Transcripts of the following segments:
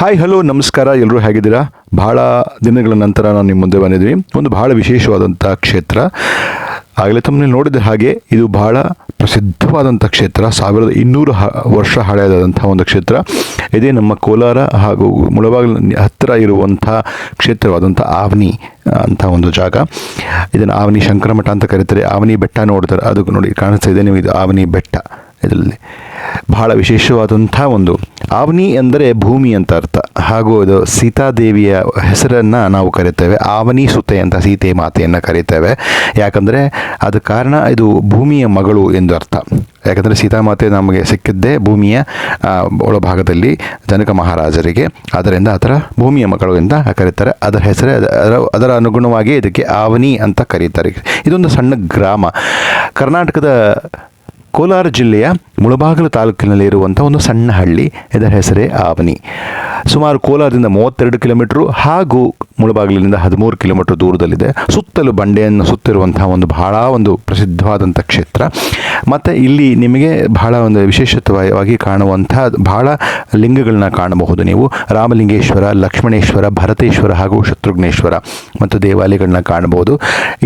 Hi hello ನಮಸ್ಕಾರ, ಎಲ್ಲರೂ ಹೇಗಿದ್ದೀರಾ? ಬಹಳ ದಿನಗಳ ನಂತರ ನಾನು ನಿಮ್ಮ ಮುಂದೆ ಬಂದಿದ್ದೀನಿ. ಒಂದು ಬಹಳ ವಿಶೇಷವಾದಂಥ ಕ್ಷೇತ್ರ. ಆಗಲೇ ತಮ್ಮಲ್ಲಿ ನೋಡಿದ ಹಾಗೆ ಇದು ಬಹಳ ಪ್ರಸಿದ್ಧವಾದಂಥ ಕ್ಷೇತ್ರ. 1200 ವರ್ಷ ಹಳೆಯದಾದಂಥ ಒಂದು ಕ್ಷೇತ್ರ. ಇದೇ ನಮ್ಮ ಕೋಲಾರ ಹಾಗೂ ಮುಳಬಾಗಿಲು ಹತ್ತಿರ ಇರುವಂಥ ಕ್ಷೇತ್ರವಾದಂಥ ಆವನಿ ಅಂತ ಒಂದು ಜಾಗ. ಇದನ್ನು ಆವನಿ ಶಂಕರಮಠ ಅಂತ ಕರೀತಾರೆ. ಆವನಿ ಬೆಟ್ಟ ನೋಡ್ತಾರೆ, ಅದು ನೋಡಿ ಕಾಣಿಸ್ತಾ ಇದೆ ನೀವು, ಇದು ಆವನಿ ಬೆಟ್ಟ. ಇದರಲ್ಲಿ ಬಹಳ ವಿಶೇಷವಾದಂಥ ಒಂದು ಆವನಿ ಅಂದರೆ ಭೂಮಿ ಅಂತ ಅರ್ಥ. ಹಾಗೂ ಇದು ಸೀತಾದೇವಿಯ ಹೆಸರನ್ನು ನಾವು ಕರಿತೇವೆ ಆವನಿ ಸುತೆ ಅಂತ, ಸೀತೆ ಮಾತೆಯನ್ನು ಕರಿತೇವೆ. ಯಾಕಂದರೆ ಅದು ಕಾರಣ ಇದು ಭೂಮಿಯ ಮಗಳು ಎಂದು ಅರ್ಥ. ಯಾಕಂದರೆ ಸೀತಾಮಾತೆ ನಮಗೆ ಸಿಕ್ಕಿದ್ದೇ ಭೂಮಿಯ ಒಳಭಾಗದಲ್ಲಿ ಜನಕ ಮಹಾರಾಜರಿಗೆ, ಅದರಿಂದ ಅದರ ಭೂಮಿಯ ಮಗಳು ಎಂದು ಕರೀತಾರೆ. ಅದರ ಹೆಸರೇ ಅದರ ಅನುಗುಣವಾಗಿ ಇದಕ್ಕೆ ಆವನಿ ಅಂತ ಕರೀತಾರೆ. ಇದೊಂದು ಸಣ್ಣ ಗ್ರಾಮ, ಕರ್ನಾಟಕದ ಕೋಲಾರ ಜಿಲ್ಲೆಯ ಮುಳಬಾಗಿಲು ತಾಲೂಕಿನಲ್ಲಿ ಇರುವಂಥ ಒಂದು ಸಣ್ಣ ಹಳ್ಳಿ. ಇದರ ಹೆಸರೇ ಆವನಿ. ಸುಮಾರು ಕೋಲಾರದಿಂದ 32 ಕಿಲೋಮೀಟ್ರು ಹಾಗೂ ಮುಳಬಾಗಿಲಿನಿಂದ 13 ಕಿಲೋಮೀಟ್ರ್ ದೂರದಲ್ಲಿದೆ. ಸುತ್ತಲೂ ಬಂಡೆಯನ್ನು ಸುತ್ತಿರುವಂಥ ಬಹಳ ಪ್ರಸಿದ್ಧವಾದಂಥ ಕ್ಷೇತ್ರ. ಮತ್ತು ಇಲ್ಲಿ ನಿಮಗೆ ಬಹಳ ಒಂದು ವಿಶೇಷವಾಗಿ ಕಾಣುವಂಥ ಬಹಳ ಲಿಂಗಗಳನ್ನ ಕಾಣಬಹುದು ನೀವು. ರಾಮಲಿಂಗೇಶ್ವರ, ಲಕ್ಷ್ಮಣೇಶ್ವರ, ಭರತೇಶ್ವರ ಹಾಗೂ ಶತ್ರುಘ್ನೇಶ್ವರ ಮತ್ತು ದೇವಾಲಯಗಳನ್ನ ಕಾಣಬಹುದು.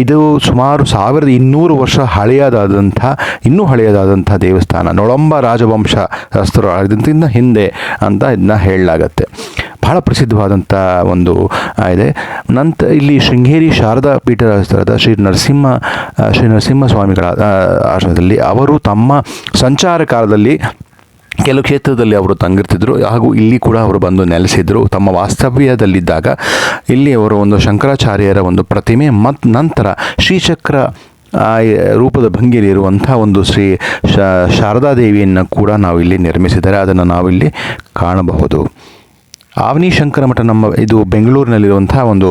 ಇದು ಸುಮಾರು 1200 ವರ್ಷ ಇನ್ನೂ ಹಳೆಯದಾದಂಥ ದೇವಸ್ಥಾನ. ನೊಳಂಬ ರಾಜವಂಶ ಆಳಿದಂತಿಂದ ಹಿಂದೆ ಅಂತ ಇದನ್ನ ಹೇಳಲಾಗತ್ತೆ. ಬಹಳ ಪ್ರಸಿದ್ಧವಾದಂಥ ಒಂದು ಇದೆ. ನಂತರ ಇಲ್ಲಿ ಶೃಂಗೇರಿ ಶಾರದಾ ಪೀಠದ ಶ್ರೀ ನರಸಿಂಹ ಸ್ವಾಮಿಗಳ ಆಶ್ರಮದಲ್ಲಿ ಅವರು ತಮ್ಮ ಸಂಚಾರ ಕಾಲದಲ್ಲಿ ಕೆಲವು ಕ್ಷೇತ್ರದಲ್ಲಿ ಅವರು ತಂಗಿರ್ತಿದ್ರು, ಹಾಗೂ ಇಲ್ಲಿ ಕೂಡ ಅವರು ಬಂದು ನೆಲೆಸಿದ್ರು. ತಮ್ಮ ವಾಸ್ತವ್ಯದಲ್ಲಿದ್ದಾಗ ಇಲ್ಲಿ ಅವರು ಒಂದು ಶಂಕರಾಚಾರ್ಯರ ಒಂದು ಪ್ರತಿಮೆ ಮತ್ತು ನಂತರ ಶ್ರೀಚಕ್ರ ರೂಪದ ಭಂಗಿಯಲ್ಲಿರುವಂಥ ಒಂದು ಶ್ರೀ ಶಾರದಾದೇವಿಯನ್ನು ಕೂಡ ನಾವಿಲ್ಲಿ ನಿರ್ಮಿಸಿದ್ದಾರೆ. ಅದನ್ನು ನಾವಿಲ್ಲಿ ಕಾಣಬಹುದು. ಆವನಿ ಶಂಕರಮಠ ಇದು ಬೆಂಗಳೂರಿನಲ್ಲಿರುವಂಥ ಒಂದು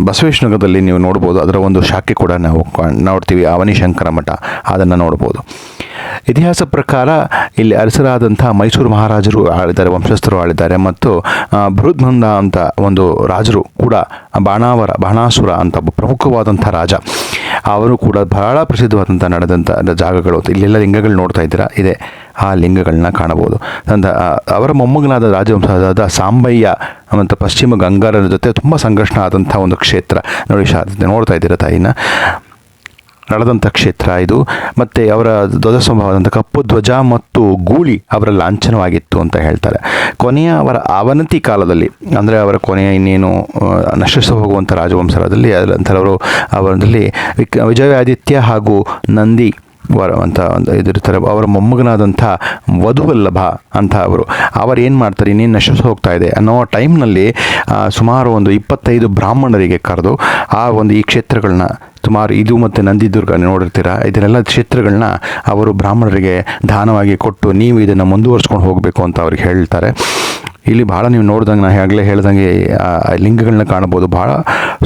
ಬಸವೇಶ್ವರನಗರದಲ್ಲಿ ನೀವು ನೋಡ್ಬೋದು. ಅದರ ಒಂದು ಶಾಖೆ ಕೂಡ ನಾವು ನೋಡ್ತೀವಿ, ಆವನಿ ಶಂಕರಮಠ. ಅದನ್ನು ನೋಡ್ಬೋದು. ಇತಿಹಾಸ ಪ್ರಕಾರ ಇಲ್ಲಿ ಅರಸರಾದಂಥ ಮೈಸೂರು ಮಹಾರಾಜರು ಆಳಿದ್ದಾರೆ, ವಂಶಸ್ಥರು ಆಳಿದ್ದಾರೆ. ಮತ್ತು ಬೃಹದ್ಮಂದ ಅಂತ ಒಂದು ರಾಜರು ಕೂಡ, ಬಾಣಾಸುರ ಅಂತ ಪ್ರಮುಖವಾದಂಥ ರಾಜ, ಅವರು ಕೂಡ ಬಹಳ ಪ್ರಸಿದ್ಧವಾದಂಥ ನಡೆದಂಥ ಜಾಗಗಳು. ಇಲ್ಲೆಲ್ಲ ಲಿಂಗಗಳು ನೋಡ್ತಾ ಇದ್ದೀರಾ, ಇದೆ ಆ ಲಿಂಗಗಳನ್ನ ಕಾಣಬಹುದು. ಅವರ ಮೊಮ್ಮಗನಾದ ರಾಜವಂಶದ ಸಾಂಬಯ್ಯ ಮತ್ತು ಪಶ್ಚಿಮ ಗಂಗಾರರ ಜೊತೆ ತುಂಬ ಸಂಘರ್ಷ ಆದಂಥ ಒಂದು ಕ್ಷೇತ್ರ. ನೋಡ್ತಾ ಇದ್ದೀರಾ ತಾಯಿನ ನಡೆದಂಥ ಕ್ಷೇತ್ರ ಇದು. ಮತ್ತು ಅವರ ಧ್ವಜ ಸ್ವಭಾವದಂಥ ಕಪ್ಪು ಧ್ವಜ ಮತ್ತು ಗೂಳಿ ಅವರ ಲಾಂಛನವಾಗಿತ್ತು ಅಂತ ಹೇಳ್ತಾರೆ. ಕೊನೆಯ ಅವರ ಅವನತಿ ಕಾಲದಲ್ಲಿ, ಅಂದರೆ ಅವರ ಕೊನೆಯ ಇನ್ನೇನು ನಶಿಸಿ ಹೋಗುವಂಥ ರಾಜವಂಶದಲ್ಲಿ ಅವರಲ್ಲಿ ವಿಜಯಾದಿತ್ಯ ಹಾಗೂ ನಂದಿ ಅಂತ ಇದಿರ್ತಾರೆ. ಅವರ ಮೊಮ್ಮಗನಾದಂಥ ವಧುವಲ್ಲಭ ಅಂತ ಅವರು ಏನು ಮಾಡ್ತಾರೆ, ಇನ್ನೇನು ನಶಿಸಿ ಹೋಗ್ತಾ ಇದೆ ಅನ್ನೋ ಟೈಮ್ನಲ್ಲಿ ಸುಮಾರು ಒಂದು 25 ಬ್ರಾಹ್ಮಣರಿಗೆ ಕರೆದು ಈ ಕ್ಷೇತ್ರಗಳನ್ನ ಸುಮಾರು ಇದು ಮತ್ತು ನಂದಿದುರ್ಗ ನೋಡಿರ್ತೀರ, ಇದನ್ನೆಲ್ಲ ಕ್ಷೇತ್ರಗಳನ್ನ ಅವರು ಬ್ರಾಹ್ಮಣರಿಗೆ ದಾನವಾಗಿ ಕೊಟ್ಟು ನೀವು ಇದನ್ನು ಮುಂದುವರ್ಸ್ಕೊಂಡು ಹೋಗಬೇಕು ಅಂತ ಅವ್ರಿಗೆ ಹೇಳ್ತಾರೆ. ಇಲ್ಲಿ ಭಾಳ ನೀವು ನೋಡಿದಂಗೆ, ನಾನು ಆಗಲೇ ಹೇಳ್ದಂಗೆ ಲಿಂಗಗಳನ್ನ ಕಾಣ್ಬೋದು. ಭಾಳ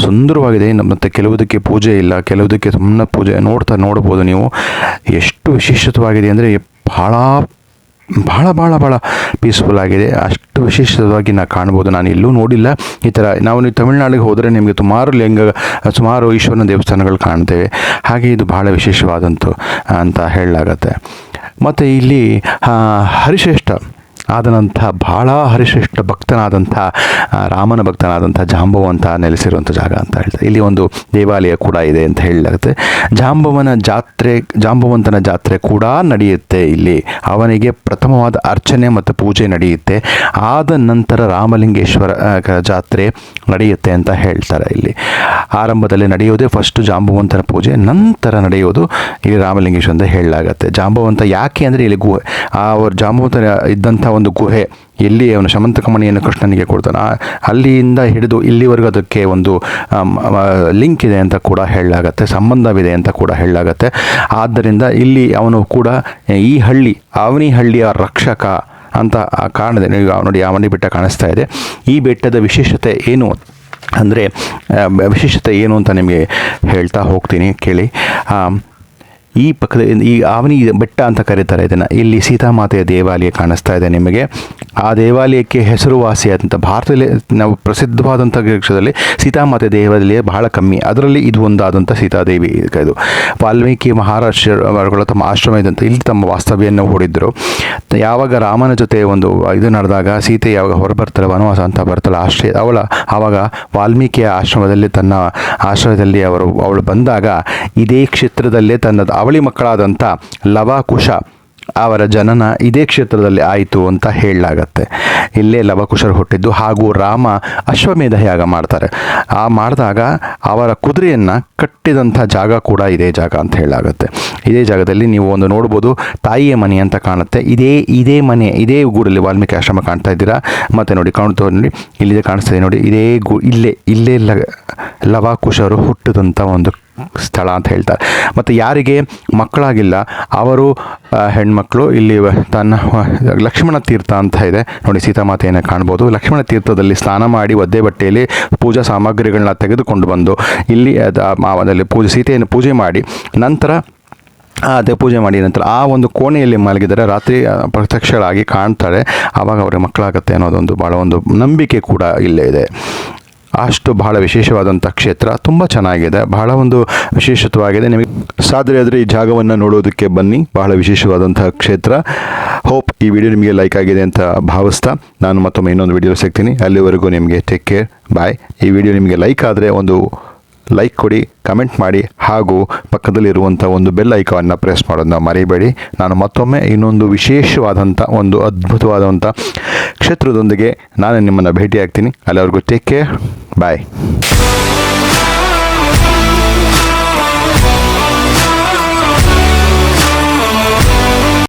ಸುಂದರವಾಗಿದೆ. ಮತ್ತು ಕೆಲವುದಕ್ಕೆ ಪೂಜೆ ಇಲ್ಲ, ಕೆಲವುದಕ್ಕೆ ಸುಮ್ಮನೆ ಪೂಜೆ ನೋಡ್ಬೋದು ನೀವು. ಎಷ್ಟು ವಿಶೇಷವಾಗಿದೆ ಅಂದರೆ ಭಾಳ ಭಾಳ ಭಾಳ ಭಾಳ ಪೀಸ್ಫುಲ್ ಆಗಿದೆ. ಅಷ್ಟು ವಿಶೇಷವಾಗಿ ನಾವು ಕಾಣ್ಬೋದು. ನಾನು ಎಲ್ಲೂ ನೋಡಿಲ್ಲ ಈ ಥರ. ನೀವು ತಮಿಳುನಾಡಿಗೆ ಹೋದರೆ ನಿಮಗೆ ಸುಮಾರು ಈಶ್ವರನ ದೇವಸ್ಥಾನಗಳು ಕಾಣ್ತೇವೆ. ಹಾಗೆ ಇದು ಭಾಳ ವಿಶೇಷವಾದಂಥ ಅಂತ ಹೇಳಲಾಗತ್ತೆ. ಮತ್ತು ಇಲ್ಲಿ ಹರಿಶ್ರೇಷ್ಠ ಆದಂಥ ಬಹಳ ಹರಿಶ್ರೇಷ್ಠ ಭಕ್ತನಾದಂಥ ರಾಮನ ಭಕ್ತನಾದಂಥ ಜಾಂಬವಂತ ನೆಲೆಸಿರುವಂಥ ಜಾಗ ಅಂತ ಹೇಳ್ತಾರೆ. ಇಲ್ಲಿ ಒಂದು ದೇವಾಲಯ ಕೂಡ ಇದೆ ಅಂತ ಹೇಳಲಾಗುತ್ತೆ. ಜಾಂಬವಂತನ ಜಾತ್ರೆ ಕೂಡ ನಡೆಯುತ್ತೆ ಇಲ್ಲಿ. ಅವನಿಗೆ ಪ್ರಥಮವಾದ ಅರ್ಚನೆ ಮತ್ತು ಪೂಜೆ ನಡೆಯುತ್ತೆ. ಆದ ನಂತರ ರಾಮಲಿಂಗೇಶ್ವರ ಜಾತ್ರೆ ನಡೆಯುತ್ತೆ ಅಂತ ಹೇಳ್ತಾರೆ. ಇಲ್ಲಿ ಆರಂಭದಲ್ಲಿ ನಡೆಯೋದೇ ಫಸ್ಟು ಜಾಂಬವಂತನ ಪೂಜೆ, ನಂತರ ನಡೆಯೋದು ಇಲ್ಲಿ ರಾಮಲಿಂಗೇಶ್ವರ ಅಂತ ಹೇಳಲಾಗತ್ತೆ. ಜಾಂಬವಂತ ಯಾಕೆ ಅಂದರೆ ಇಲ್ಲಿ ಜಾಂಬವಂತ ಇದ್ದಂಥ ಒಂದು ಗುಹೆ, ಎಲ್ಲಿ ಅವನು ಶಮಂತಕಮಣಿಯನ್ನು ಕೃಷ್ಣನಿಗೆ ಕೊಡ್ತಾನೆ, ಅಲ್ಲಿಂದ ಹಿಡಿದು ಇಲ್ಲಿವರೆಗೂ ಅದಕ್ಕೆ ಒಂದು ಲಿಂಕ್ ಇದೆ ಅಂತ ಕೂಡ ಹೇಳಲಾಗತ್ತೆ, ಸಂಬಂಧವಿದೆ ಅಂತ ಕೂಡ ಹೇಳಲಾಗತ್ತೆ. ಆದ್ದರಿಂದ ಇಲ್ಲಿ ಅವನು ಕೂಡ ಈ ಆವನಿ ಹಳ್ಳಿಯ ರಕ್ಷಕ ಅಂತ ಕಾರಣದೆ ನೋಡಿ ಆವನಿ ಬೆಟ್ಟ ಕಾಣಿಸ್ತಾ ಇದೆ. ಈ ಬೆಟ್ಟದ ವಿಶೇಷತೆ ಏನು ಅಂತ ನಿಮಗೆ ಹೇಳ್ತಾ ಹೋಗ್ತೀನಿ, ಕೇಳಿ. ಈ ಪಕ್ಕದ ಈ ಆವನಿ ಬೆಟ್ಟ ಅಂತ ಕರೀತಾರೆ ಇದನ್ನು. ಇಲ್ಲಿ ಸೀತಾಮಾತೆಯ ದೇವಾಲಯ ಕಾಣಿಸ್ತಾ ಇದೆ ನಿಮಗೆ. ಆ ದೇವಾಲಯಕ್ಕೆ ಹೆಸರುವಾಸಿಯಾದಂಥ ಭಾರತದಲ್ಲಿ ನಾವು ಪ್ರಸಿದ್ಧವಾದಂಥ ದೇಶದಲ್ಲಿ ಸೀತಾಮಾತೆ ದೇವಾಲಯ ಬಹಳ ಕಮ್ಮಿ, ಅದರಲ್ಲಿ ಇದು ಒಂದಾದಂಥ ಸೀತಾದೇವಿ ಇದು. ವಾಲ್ಮೀಕಿ ಮಹಾರಾಜರು ತಮ್ಮ ಆಶ್ರಮ ಇದ್ದಂಥ ಇಲ್ಲಿ ತಮ್ಮ ವಾಸ್ತವ್ಯನ್ನು ಹೂಡಿದ್ದರು. ಯಾವಾಗ ರಾಮನ ಜೊತೆ ಒಂದು ಇದು ನಡೆದಾಗ ಸೀತೆ ಯಾವಾಗ ಹೊರಬರ್ತಾಳೆ ವನವಾಸ ಅಂತ ಬರ್ತಾಳೆ ಆವಾಗ ವಾಲ್ಮೀಕಿಯ ಆಶ್ರಮದಲ್ಲಿ ತನ್ನ ಆಶ್ರಯದಲ್ಲಿ ಅವಳು ಬಂದಾಗ ಇದೇ ಕ್ಷೇತ್ರದಲ್ಲೇ ತನ್ನ ಅವಳಿ ಮಕ್ಕಳಾದಂಥ ಲವಕುಶ ಅವರ ಜನನ ಇದೇ ಕ್ಷೇತ್ರದಲ್ಲಿ ಆಯಿತು ಅಂತ ಹೇಳಲಾಗತ್ತೆ. ಇಲ್ಲೇ ಲವಕುಶರು ಹುಟ್ಟಿದ್ದು. ಹಾಗೂ ರಾಮ ಅಶ್ವಮೇಧ ಯಾಗ ಮಾಡ್ತಾರೆ. ಆ ಮಾಡಿದಾಗ ಅವರ ಕುದುರೆಯನ್ನು ಕಟ್ಟಿದಂಥ ಜಾಗ ಕೂಡ ಇದೇ ಜಾಗ ಅಂತ ಹೇಳಲಾಗತ್ತೆ. ಇದೇ ಜಾಗದಲ್ಲಿ ನೀವು ಒಂದು ನೋಡ್ಬೋದು, ತಾಯಿಯ ಮನೆ ಅಂತ ಕಾಣುತ್ತೆ. ಇದೇ ಮನೆ, ಇದೇ ಗೂಡಲ್ಲಿ ವಾಲ್ಮೀಕಿ ಆಶ್ರಮ ಕಾಣ್ತಾ ಇದ್ದೀರಾ. ಮತ್ತು ನೋಡಿ ನೋಡಿ ಇಲ್ಲಿದೆ ಕಾಣಿಸ್ತಾ ನೋಡಿ, ಇಲ್ಲೇ ಲವಕುಶರು ಹುಟ್ಟಿದಂಥ ಒಂದು ಸ್ಥಳ ಅಂತ ಹೇಳ್ತಾರೆ. ಮತ್ತು ಯಾರಿಗೆ ಮಕ್ಕಳಾಗಿಲ್ಲ ಅವರು ಹೆಣ್ಮಕ್ಳು ಇಲ್ಲಿ ತನ್ನ ಲಕ್ಷ್ಮಣ ತೀರ್ಥ ಅಂತ ಇದೆ ನೋಡಿ, ಸೀತಾಮಾತೆಯನ್ನು ಕಾಣ್ಬೋದು. ಲಕ್ಷ್ಮಣ ತೀರ್ಥದಲ್ಲಿ ಸ್ನಾನ ಮಾಡಿ ಒದ್ದೆ ಬಟ್ಟೆಯಲ್ಲಿ ಪೂಜಾ ಸಾಮಗ್ರಿಗಳನ್ನ ತೆಗೆದುಕೊಂಡು ಬಂದು ಇಲ್ಲಿ ಅದರಲ್ಲಿ ಸೀತೆಯನ್ನು ಪೂಜೆ ಮಾಡಿ ನಂತರ ಪೂಜೆ ಮಾಡಿ ನಂತರ ಆ ಒಂದು ಕೋಣೆಯಲ್ಲಿ ಮಲಗಿದರೆ ರಾತ್ರಿ ಪ್ರತ್ಯಕ್ಷಳಾಗಿ ಕಾಣ್ತಾಳೆ. ಆವಾಗ ಅವರಿಗೆ ಮಕ್ಕಳಾಗುತ್ತೆ ಅನ್ನೋದೊಂದು ಭಾಳ ಒಂದು ನಂಬಿಕೆ ಕೂಡ ಇಲ್ಲೇ ಇದೆ. ಅಷ್ಟು ಬಹಳ ವಿಶೇಷವಾದಂಥ ಕ್ಷೇತ್ರ, ತುಂಬ ಚೆನ್ನಾಗಿದೆ, ಬಹಳ ಒಂದು ವಿಶೇಷವಾಗಿದೆ. ನಿಮಗೆ ಸಾಧ್ಯ ಆದರೆ ಈ ಜಾಗವನ್ನು ನೋಡೋದಕ್ಕೆ ಬನ್ನಿ. ಬಹಳ ವಿಶೇಷವಾದಂಥ ಕ್ಷೇತ್ರ. ಹೋಪ್ ಈ ವಿಡಿಯೋ ನಿಮಗೆ ಲೈಕ್ ಆಗಿದೆ ಅಂತ ಭಾವಿಸ್ತಾ ನಾನು ಮತ್ತೊಮ್ಮೆ ಇನ್ನೊಂದು ವಿಡಿಯೋ ಸಿಗ್ತೀನಿ. ಅಲ್ಲಿವರೆಗೂ ನಿಮಗೆ ಟೇಕ್ ಕೇರ್, ಬಾಯ್. ಈ ವಿಡಿಯೋ ನಿಮಗೆ ಲೈಕ್ ಆದರೆ ಒಂದು ಲೈಕ್ ಕೊಡಿ, ಕಮೆಂಟ್ ಮಾಡಿ, ಹಾಗೂ ಪಕ್ಕದಲ್ಲಿರುವಂಥ ಒಂದು ಬೆಲ್ ಐಕಾನ್ನ ಪ್ರೆಸ್ ಮಾಡೋದನ್ನ ಮರಿಬೇಡಿ. ನಾನು ಮತ್ತೊಮ್ಮೆ ಇನ್ನೊಂದು ವಿಶೇಷವಾದಂಥ ಒಂದು ಅದ್ಭುತವಾದಂಥ ಕ್ಷೇತ್ರದೊಂದಿಗೆ ನಾನು ನಿಮ್ಮನ್ನು ಭೇಟಿ ಆಗ್ತೀನಿ. ಅಲ್ಲಿವರೆಗೂ ಟೇಕ್ ಕೇರ್, ಬಾಯ್.